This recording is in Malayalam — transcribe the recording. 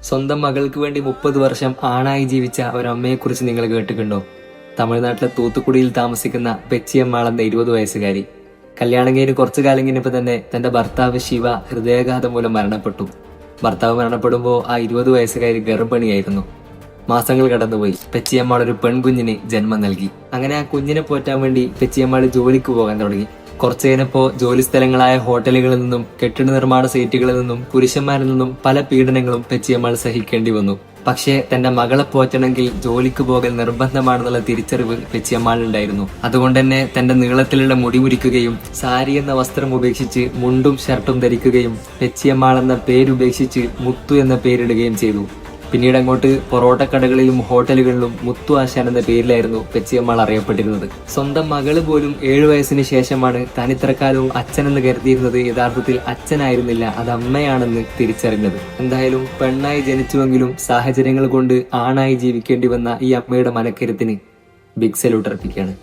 സ്വന്തം മകൾക്ക് വേണ്ടി 30 വർഷം ആണായി ജീവിച്ച ഒരമ്മയെക്കുറിച്ച് നിങ്ങൾ കേട്ടിട്ടുണ്ടോ? തമിഴ്നാട്ടിലെ തൂത്തുക്കുടിയിൽ താമസിക്കുന്ന പെച്ചിയമ്മാൾ എന്ന 20 വയസ്സുകാരി. കല്യാണം കഴിഞ്ഞ് കുറച്ചു കാലം കഴിഞ്ഞപ്പോൾ തന്നെ തന്റെ ഭർത്താവ് ശിവ ഹൃദയാഘാതം മൂലം മരണപ്പെട്ടു. ഭർത്താവ് മരണപ്പെടുമ്പോൾ ആ 20 വയസ്സുകാരി ഗർഭിണിയായിരുന്നു. മാസങ്ങൾ കടന്നുപോയി. പെച്ചിയമ്മാൾ ഒരു പെൺകുഞ്ഞിന് ജന്മം നൽകി. അങ്ങനെ ആ കുഞ്ഞിനെ പോറ്റാൻ വേണ്ടി പെച്ചിയമ്മാൾ ജോലിക്ക് പോകാൻ തുടങ്ങി. കുറച്ചു കഴിഞ്ഞപ്പോ ജോലി സ്ഥലങ്ങളായ ഹോട്ടലുകളിൽ നിന്നും കെട്ടിട നിർമ്മാണ സൈറ്റുകളിൽ നിന്നും പുരുഷന്മാരിൽ നിന്നും പല പീഡനങ്ങളും പെച്ചിയമ്മാൾ സഹിക്കേണ്ടി വന്നു. പക്ഷേ തന്റെ മകളെ പോറ്റണമെങ്കിൽ ജോലിക്ക് പോകൽ നിർബന്ധമാണെന്നുള്ള തിരിച്ചറിവ് പെച്ചിയമ്മാളിനുണ്ടായിരുന്നു. അതുകൊണ്ട് തന്നെ തന്റെ നീളത്തിലുള്ള മുടി മുറിക്കുകയും സാരി എന്ന വസ്ത്രം ഉപേക്ഷിച്ച് മുണ്ടും ഷർട്ടും ധരിക്കുകയും പെച്ചിയമ്മാൾ എന്ന പേരുപേക്ഷിച്ച് മുത്തു എന്ന പേരിടുകയും ചെയ്തു. പിന്നീട് അങ്ങോട്ട് പൊറോട്ട കടകളിലും ഹോട്ടലുകളിലും മുത്തു ആശാൻ എന്ന പേരിലായിരുന്നു പെച്ചിയമ്മാൾ അറിയപ്പെട്ടിരുന്നത്. സ്വന്തം മകള് പോലും 7 വയസ്സിന് ശേഷമാണ് താൻ ഇത്രക്കാലവും അച്ഛനെന്ന് കരുതിയിരുന്നത് യഥാർത്ഥത്തിൽ അച്ഛനായിരുന്നില്ല, അത് അമ്മയാണെന്ന് തിരിച്ചറിഞ്ഞത്. എന്തായാലും പെണ്ണായി ജനിച്ചുവെങ്കിലും സാഹചര്യങ്ങൾ കൊണ്ട് ആണായി ജീവിക്കേണ്ടി വന്ന ഈ അമ്മയുടെ മനക്കരുത്തിന് ബിഗ് സല്യൂട്ട് അർപ്പിക്കുകയാണ്.